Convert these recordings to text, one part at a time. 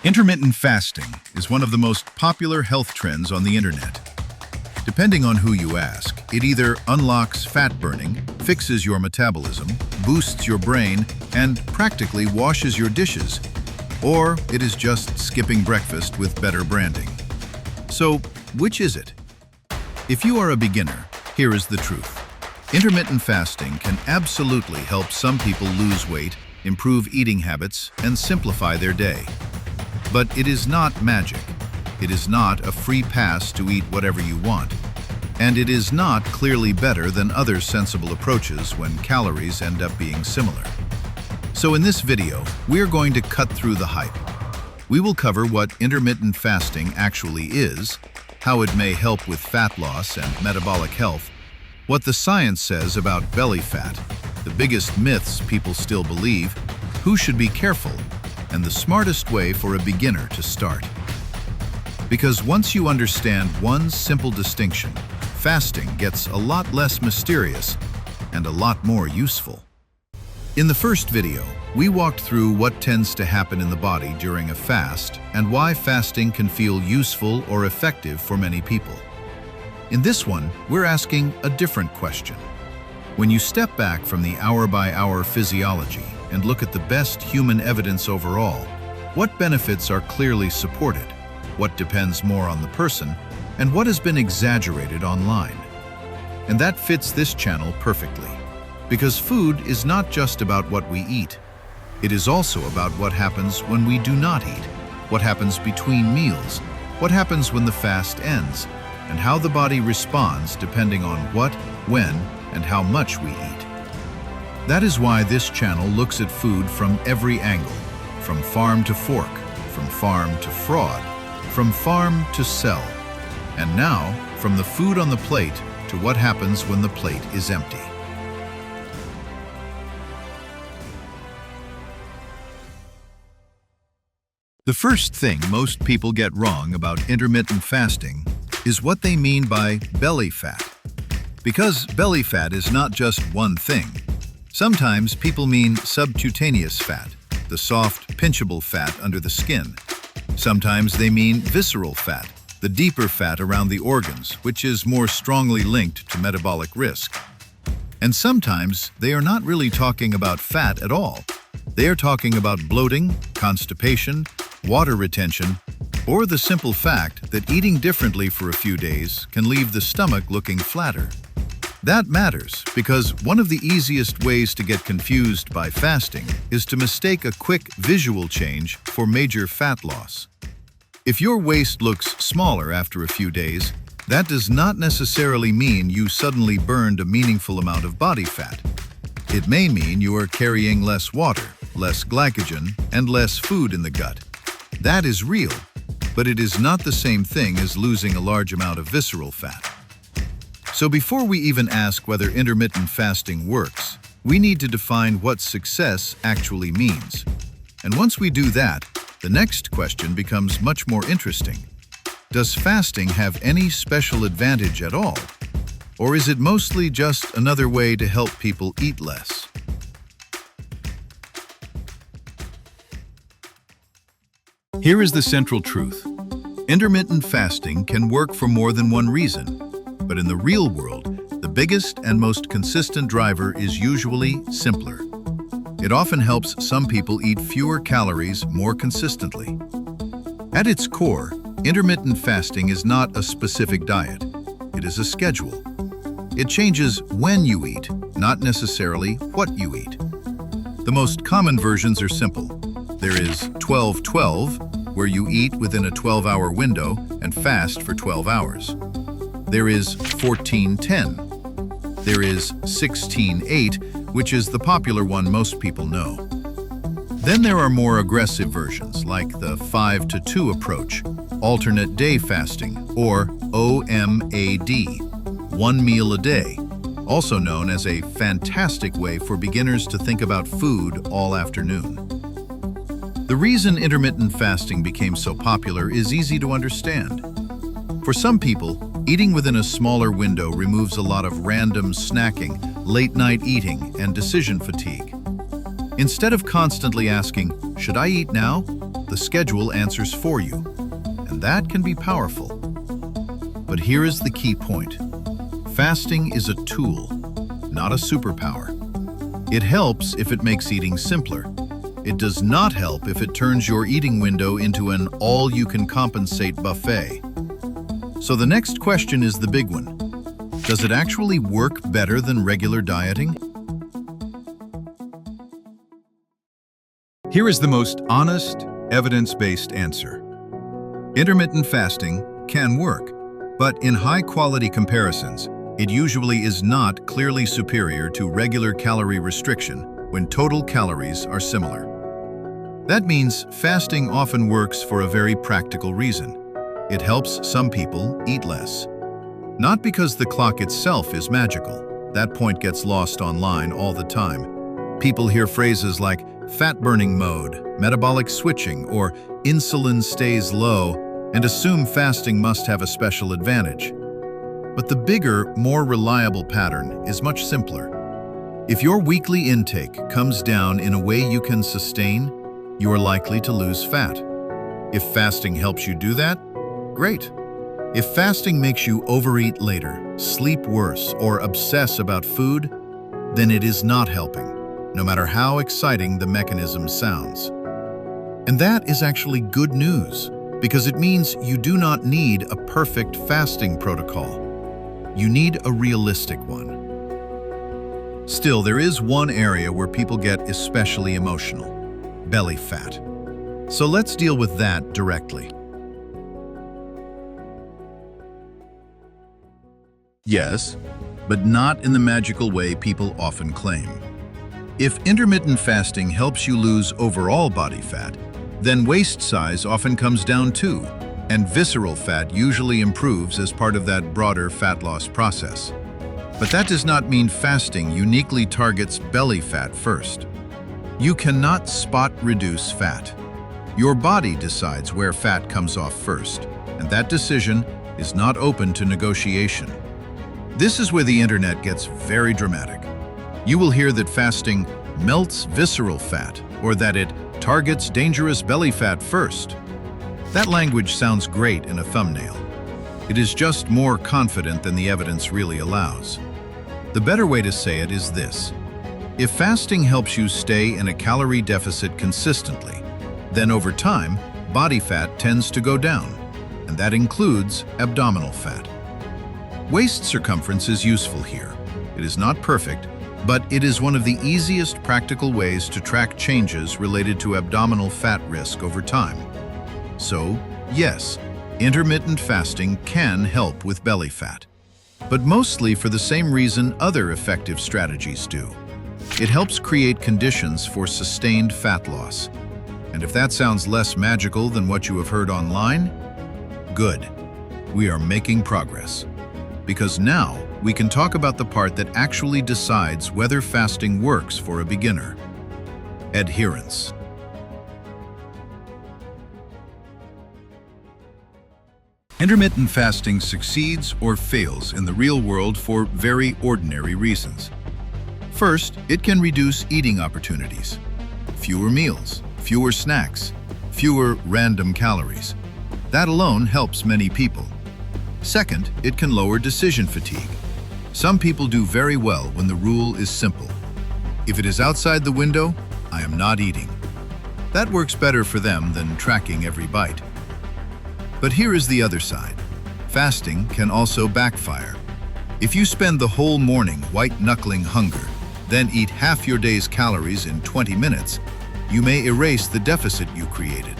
Intermittent fasting is one of the most popular health trends on the internet. Depending on who you ask, it either unlocks fat burning, fixes your metabolism, boosts your brain, and practically washes your dishes, or it is just skipping breakfast with better branding. So, which is it? If you are a beginner, here is the truth. Intermittent fasting can absolutely help some people lose weight, improve eating habits, and simplify their day. But it is not magic. It is not a free pass to eat whatever you want. And it is not clearly better than other sensible approaches when calories end up being similar. So in this video, we're going to cut through the hype. We will cover what intermittent fasting actually is, how it may help with fat loss and metabolic health, what the science says about belly fat, the biggest myths people still believe, who should be careful, and the smartest way for a beginner to start. Because once you understand one simple distinction, fasting gets a lot less mysterious and a lot more useful. In the first video, we walked through what tends to happen in the body during a fast and why fasting can feel useful or effective for many people. In this one, we're asking a different question. When you step back from the hour-by-hour physiology and look at the best human evidence overall, what benefits are clearly supported, what depends more on the person, and what has been exaggerated online? And that fits this channel perfectly, because food is not just about what we eat. It is also about what happens when we do not eat, what happens between meals, what happens when the fast ends, and how the body responds depending on what, when, and how much we eat. That is why this channel looks at food from every angle, from farm to fork, from farm to fraud, from farm to cell, and now from the food on the plate to what happens when the plate is empty. The first thing most people get wrong about intermittent fasting is what they mean by belly fat. Because belly fat is not just one thing. Sometimes people mean subcutaneous fat, the soft, pinchable fat under the skin. Sometimes they mean visceral fat, the deeper fat around the organs, which is more strongly linked to metabolic risk. And sometimes they are not really talking about fat at all. They are talking about bloating, constipation, water retention, or the simple fact that eating differently for a few days can leave the stomach looking flatter. That matters because one of the easiest ways to get confused by fasting is to mistake a quick visual change for major fat loss. If your waist looks smaller after a few days, that does not necessarily mean you suddenly burned a meaningful amount of body fat. It may mean you are carrying less water, less glycogen, and less food in the gut. That is real, but it is not the same thing as losing a large amount of visceral fat. So before we even ask whether intermittent fasting works, we need to define what success actually means. And once we do that, the next question becomes much more interesting. Does fasting have any special advantage at all? Or is it mostly just another way to help people eat less? Here is the central truth. Intermittent fasting can work for more than one reason. But in the real world, the biggest and most consistent driver is usually simpler. It often helps some people eat fewer calories more consistently. At its core, intermittent fasting is not a specific diet. It is a schedule. It changes when you eat, not necessarily what you eat. The most common versions are simple. There is 12-12, where you eat within a 12-hour window and fast for 12 hours. There is 14-10. There is 16-8, which is the popular one most people know. Then there are more aggressive versions, like the 5-2 approach, alternate day fasting, or OMAD, one meal a day, also known as a fantastic way for beginners to think about food all afternoon. The reason intermittent fasting became so popular is easy to understand. For some people, eating within a smaller window removes a lot of random snacking, late-night eating, and decision fatigue. Instead of constantly asking, "Should I eat now?" the schedule answers for you, and that can be powerful. But here is the key point. Fasting is a tool, not a superpower. It helps if it makes eating simpler. It does not help if it turns your eating window into an all-you-can-compensate buffet. So the next question is the big one. Does it actually work better than regular dieting? Here is the most honest, evidence-based answer. Intermittent fasting can work, but in high-quality comparisons, it usually is not clearly superior to regular calorie restriction when total calories are similar. That means fasting often works for a very practical reason. It helps some people eat less. Not because the clock itself is magical. That point gets lost online all the time. People hear phrases like fat-burning mode, metabolic switching, or insulin stays low, and assume fasting must have a special advantage. But the bigger, more reliable pattern is much simpler. If your weekly intake comes down in a way you can sustain, you are likely to lose fat. If fasting helps you do that, great. If fasting makes you overeat later, sleep worse, or obsess about food, then it is not helping, no matter how exciting the mechanism sounds. And that is actually good news, because it means you do not need a perfect fasting protocol. You need a realistic one. Still, there is one area where people get especially emotional: belly fat. So let's deal with that directly. Yes, but not in the magical way people often claim. If intermittent fasting helps you lose overall body fat, then waist size often comes down too, and visceral fat usually improves as part of that broader fat loss process. But that does not mean fasting uniquely targets belly fat first. You cannot spot reduce fat. Your body decides where fat comes off first, and that decision is not open to negotiation. This is where the internet gets very dramatic. You will hear that fasting melts visceral fat, or that it targets dangerous belly fat first. That language sounds great in a thumbnail. It is just more confident than the evidence really allows. The better way to say it is this: if fasting helps you stay in a calorie deficit consistently, then over time, body fat tends to go down, and that includes abdominal fat. Waist circumference is useful here. It is not perfect, but it is one of the easiest practical ways to track changes related to abdominal fat risk over time. So, yes, intermittent fasting can help with belly fat, but mostly for the same reason other effective strategies do. It helps create conditions for sustained fat loss. And if that sounds less magical than what you have heard online, good. We are making progress. Because now we can talk about the part that actually decides whether fasting works for a beginner: adherence. Intermittent fasting succeeds or fails in the real world for very ordinary reasons. First, it can reduce eating opportunities. Fewer meals, fewer snacks, fewer random calories. That alone helps many people. Second, it can lower decision fatigue. Some people do very well when the rule is simple. If it is outside the window, I am not eating. That works better for them than tracking every bite. But here is the other side. Fasting can also backfire. If you spend the whole morning white-knuckling hunger, then eat half your day's calories in 20 minutes, you may erase the deficit you created.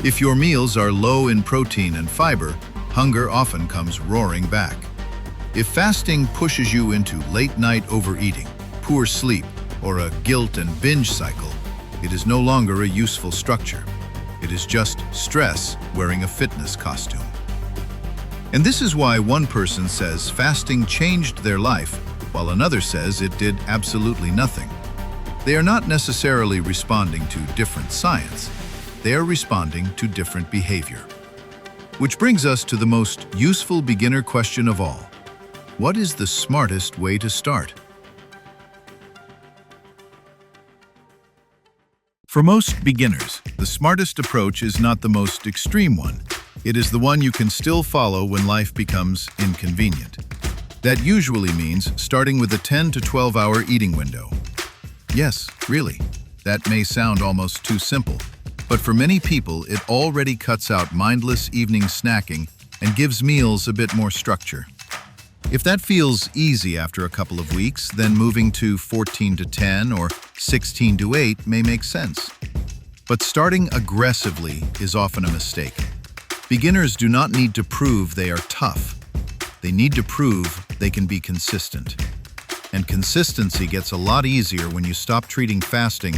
If your meals are low in protein and fiber, hunger often comes roaring back. If fasting pushes you into late-night overeating, poor sleep, or a guilt and binge cycle, it is no longer a useful structure. It is just stress wearing a fitness costume. And this is why one person says fasting changed their life, while another says it did absolutely nothing. They are not necessarily responding to different science. They are responding to different behavior. Which brings us to the most useful beginner question of all. What is the smartest way to start? For most beginners, the smartest approach is not the most extreme one. It is the one you can still follow when life becomes inconvenient. That usually means starting with a 10 to 12-hour eating window. Yes, really, that may sound almost too simple, but for many people it already cuts out mindless evening snacking and gives meals a bit more structure. If that feels easy after a couple of weeks, then moving to 14 to 10 or 16 to 8 may make sense. But starting aggressively is often a mistake. Beginners do not need to prove they are tough. They need to prove they can be consistent. And consistency gets a lot easier when you stop treating fasting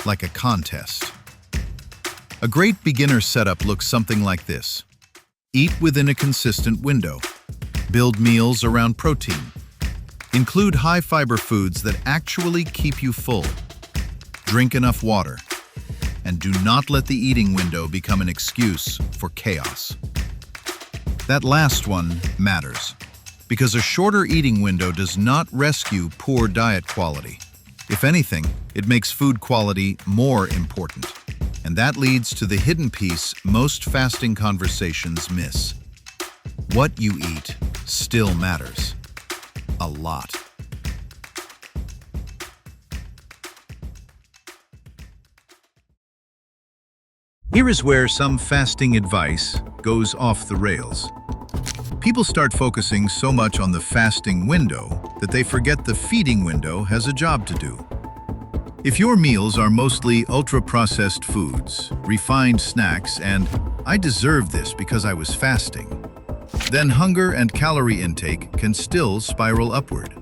like a contest. A great beginner setup looks something like this. Eat within a consistent window. Build meals around protein. Include high-fiber foods that actually keep you full. Drink enough water. And do not let the eating window become an excuse for chaos. That last one matters, because a shorter eating window does not rescue poor diet quality. If anything, it makes food quality more important. And that leads to the hidden piece most fasting conversations miss. What you eat still matters. A lot. Here is where some fasting advice goes off the rails. People start focusing so much on the fasting window that they forget the feeding window has a job to do. If your meals are mostly ultra-processed foods, refined snacks, and "I deserve this because I was fasting," then hunger and calorie intake can still spiral upward.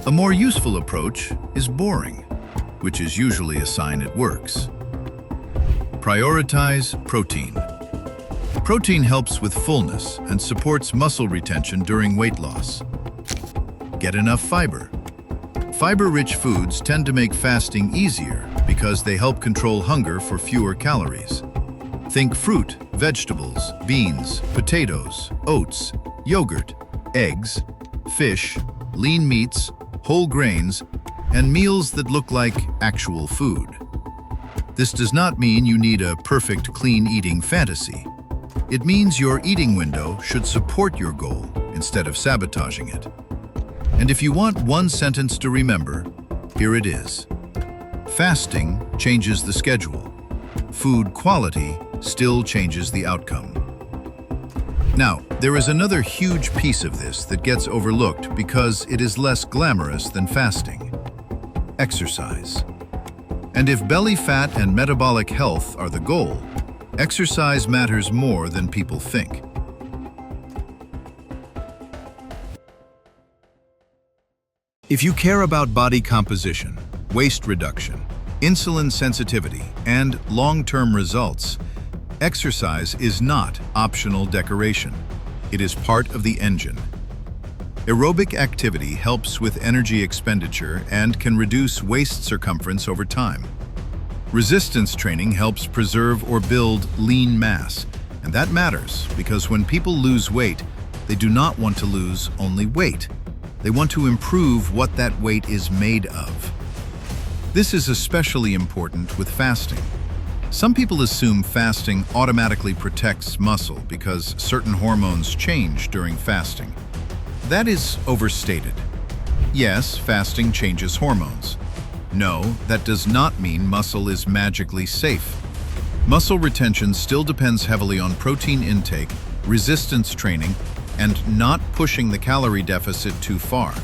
A more useful approach is boring, which is usually a sign it works. Prioritize protein. Protein helps with fullness and supports muscle retention during weight loss. Get enough fiber. Fiber-rich foods tend to make fasting easier because they help control hunger for fewer calories. Think fruit, vegetables, beans, potatoes, oats, yogurt, eggs, fish, lean meats, whole grains, and meals that look like actual food. This does not mean you need a perfect clean eating fantasy. It means your eating window should support your goal instead of sabotaging it. And if you want one sentence to remember, here it is. Fasting changes the schedule. Food quality still changes the outcome. Now, there is another huge piece of this that gets overlooked because it is less glamorous than fasting. Exercise. And if belly fat and metabolic health are the goal, exercise matters more than people think. If you care about body composition, waist reduction, insulin sensitivity, and long-term results, exercise is not optional decoration. It is part of the engine. Aerobic activity helps with energy expenditure and can reduce waist circumference over time. Resistance training helps preserve or build lean mass, and that matters because when people lose weight, they do not want to lose only weight. They want to improve what that weight is made of. This is especially important with fasting. Some people assume fasting automatically protects muscle because certain hormones change during fasting. That is overstated. Yes, fasting changes hormones. No, that does not mean muscle is magically safe. Muscle retention still depends heavily on protein intake, resistance training, and not pushing the calorie deficit too far.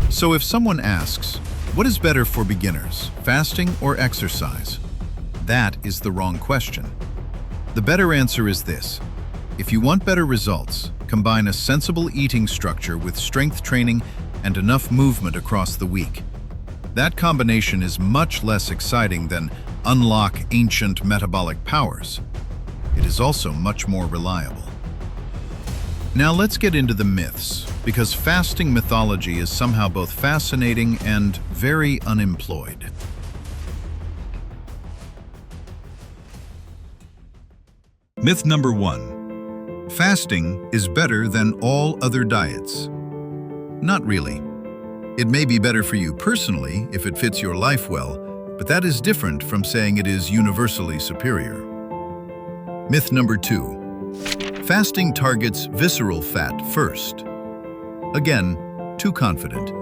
So if someone asks, what is better for beginners, fasting or exercise? That is the wrong question. The better answer is this. If you want better results, combine a sensible eating structure with strength training and enough movement across the week. That combination is much less exciting than unlock ancient metabolic powers. It is also much more reliable. Now let's get into the myths, because fasting mythology is somehow both fascinating and very unemployed. Myth number 1. Fasting is better than all other diets. Not really. It may be better for you personally if it fits your life well, but that is different from saying it is universally superior. Myth number 2. Fasting targets visceral fat first. Again, too confident.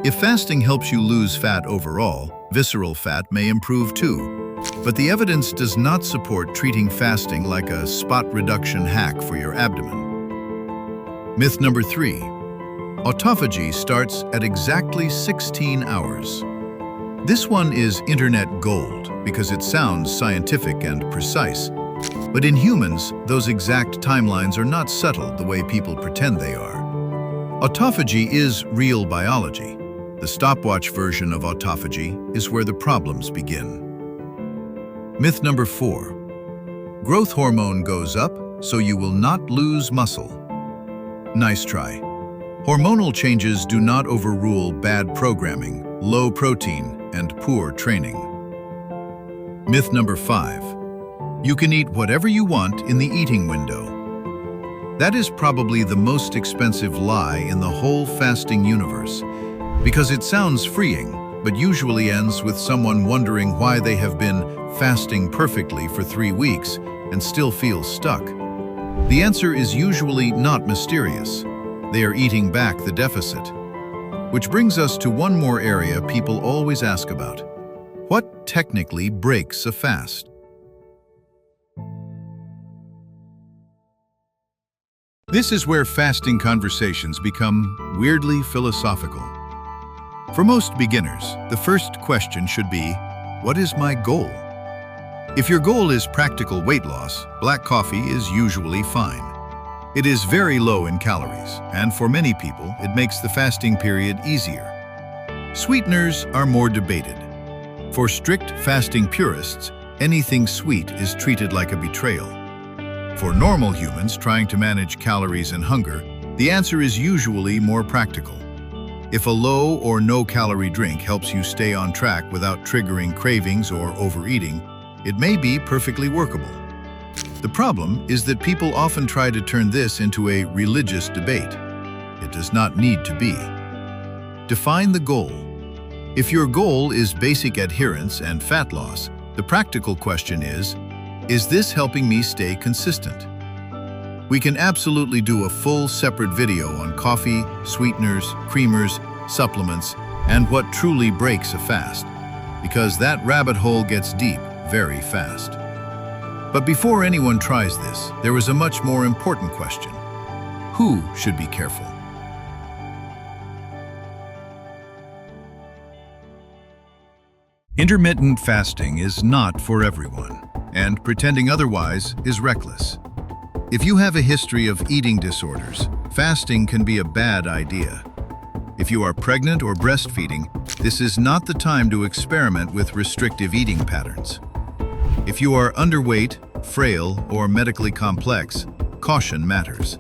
If fasting helps you lose fat overall, visceral fat may improve too. But the evidence does not support treating fasting like a spot reduction hack for your abdomen. Myth number 3. Autophagy starts at exactly 16 hours. This one is internet gold because it sounds scientific and precise. But in humans, those exact timelines are not subtle the way people pretend they are. Autophagy is real biology. The stopwatch version of autophagy is where the problems begin. Myth number 4. Growth hormone goes up, so you will not lose muscle. Nice try. Hormonal changes do not overrule bad programming, low protein, and poor training. Myth number 5. You can eat whatever you want in the eating window. That is probably the most expensive lie in the whole fasting universe, because it sounds freeing, but usually ends with someone wondering why they have been fasting perfectly for 3 weeks and still feel stuck. The answer is usually not mysterious. They are eating back the deficit. Which brings us to one more area people always ask about. What technically breaks a fast? This is where fasting conversations become weirdly philosophical. For most beginners, the first question should be, what is my goal? If your goal is practical weight loss, black coffee is usually fine. It is very low in calories, and for many people, it makes the fasting period easier. Sweeteners are more debated. For strict fasting purists, anything sweet is treated like a betrayal. For normal humans trying to manage calories and hunger, the answer is usually more practical. If a low or no-calorie drink helps you stay on track without triggering cravings or overeating, it may be perfectly workable. The problem is that people often try to turn this into a religious debate. It does not need to be. Define the goal. If your goal is basic adherence and fat loss, the practical question is this helping me stay consistent? We can absolutely do a full separate video on coffee, sweeteners, creamers, supplements, and what truly breaks a fast, because that rabbit hole gets deep very fast. But before anyone tries this, there is a much more important question. Who should be careful? Intermittent fasting is not for everyone, and pretending otherwise is reckless. If you have a history of eating disorders, fasting can be a bad idea. If you are pregnant or breastfeeding, this is not the time to experiment with restrictive eating patterns. If you are underweight, frail, or medically complex, caution matters.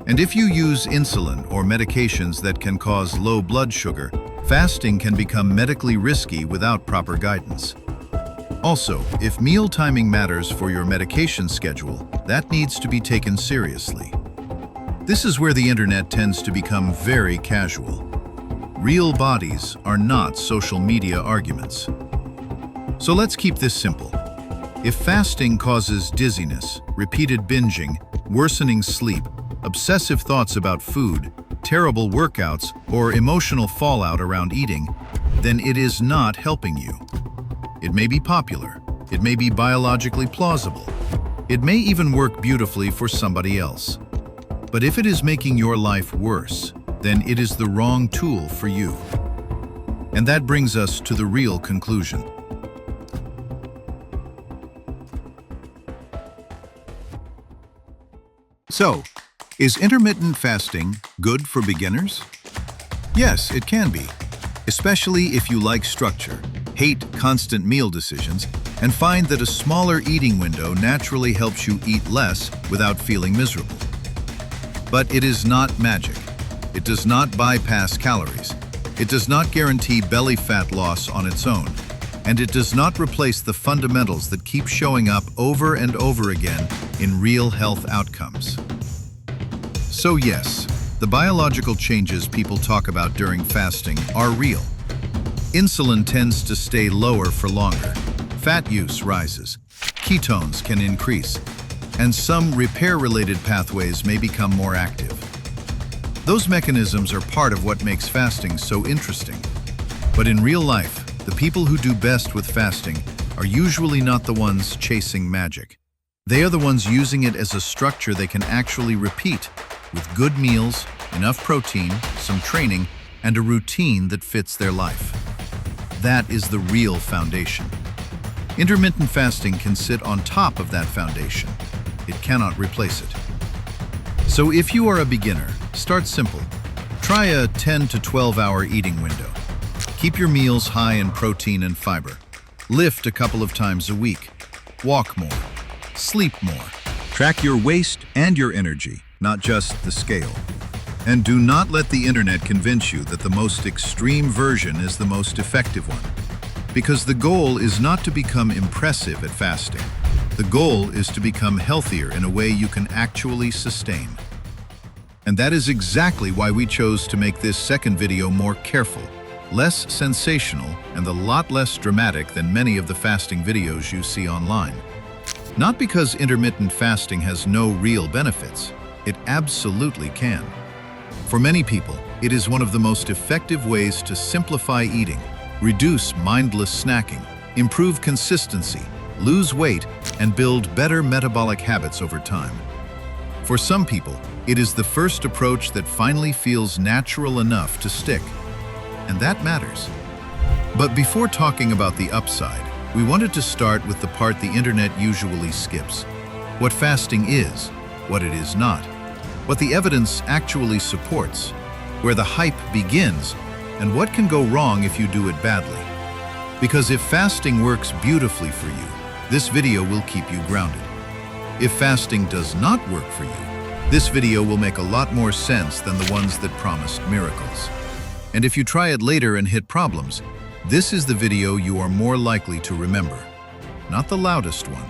And if you use insulin or medications that can cause low blood sugar, fasting can become medically risky without proper guidance. Also, if meal timing matters for your medication schedule, that needs to be taken seriously. This is where the internet tends to become very casual. Real bodies are not social media arguments. So let's keep this simple. If fasting causes dizziness, repeated binging, worsening sleep, obsessive thoughts about food, terrible workouts, or emotional fallout around eating, then it is not helping you. It may be popular, it may be biologically plausible, it may even work beautifully for somebody else. But if it is making your life worse, then it is the wrong tool for you. And that brings us to the real conclusion. So, is intermittent fasting good for beginners? Yes, it can be, especially if you like structure, hate constant meal decisions, and find that a smaller eating window naturally helps you eat less without feeling miserable. But it is not magic. It does not bypass calories. It does not guarantee belly fat loss on its own. And it does not replace the fundamentals that keep showing up over and over again in real health outcomes. So yes, the biological changes people talk about during fasting are real. Insulin tends to stay lower for longer. Fat use rises. Ketones can increase. And some repair-related pathways may become more active. Those mechanisms are part of what makes fasting so interesting. But in real life, the people who do best with fasting are usually not the ones chasing magic. They are the ones using it as a structure they can actually repeat, with good meals, enough protein, some training, and a routine that fits their life. That is the real foundation. Intermittent fasting can sit on top of that foundation. It cannot replace it. So if you are a beginner, start simple. Try a 10 to 12 hour eating window. Keep your meals high in protein and fiber. Lift a couple of times a week. Walk more. Sleep more. Track your waist and your energy, not just the scale. And do not let the internet convince you that the most extreme version is the most effective one. Because the goal is not to become impressive at fasting. The goal is to become healthier in a way you can actually sustain. And that is exactly why we chose to make this second video more careful, less sensational, and a lot less dramatic than many of the fasting videos you see online. Not because intermittent fasting has no real benefits. It absolutely can. For many people, it is one of the most effective ways to simplify eating, reduce mindless snacking, improve consistency, lose weight, and build better metabolic habits over time. For some people, it is the first approach that finally feels natural enough to stick. And that matters. But before talking about the upside, we wanted to start with the part the internet usually skips. What fasting is, what it is not, what the evidence actually supports, where the hype begins, and what can go wrong if you do it badly. Because if fasting works beautifully for you, this video will keep you grounded. If fasting does not work for you, this video will make a lot more sense than the ones that promised miracles. And if you try it later and hit problems, this is the video you are more likely to remember. Not the loudest one,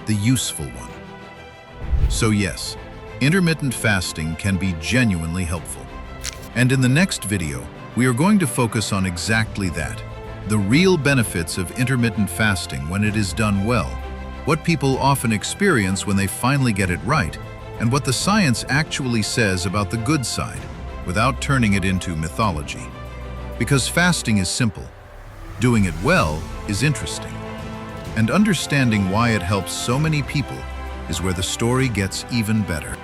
the useful one. So yes, intermittent fasting can be genuinely helpful. And in the next video, we are going to focus on exactly that. The real benefits of intermittent fasting when it is done well, what people often experience when they finally get it right, and what the science actually says about the good side, without turning it into mythology. Because fasting is simple. Doing it well is interesting. And understanding why it helps so many people is where the story gets even better.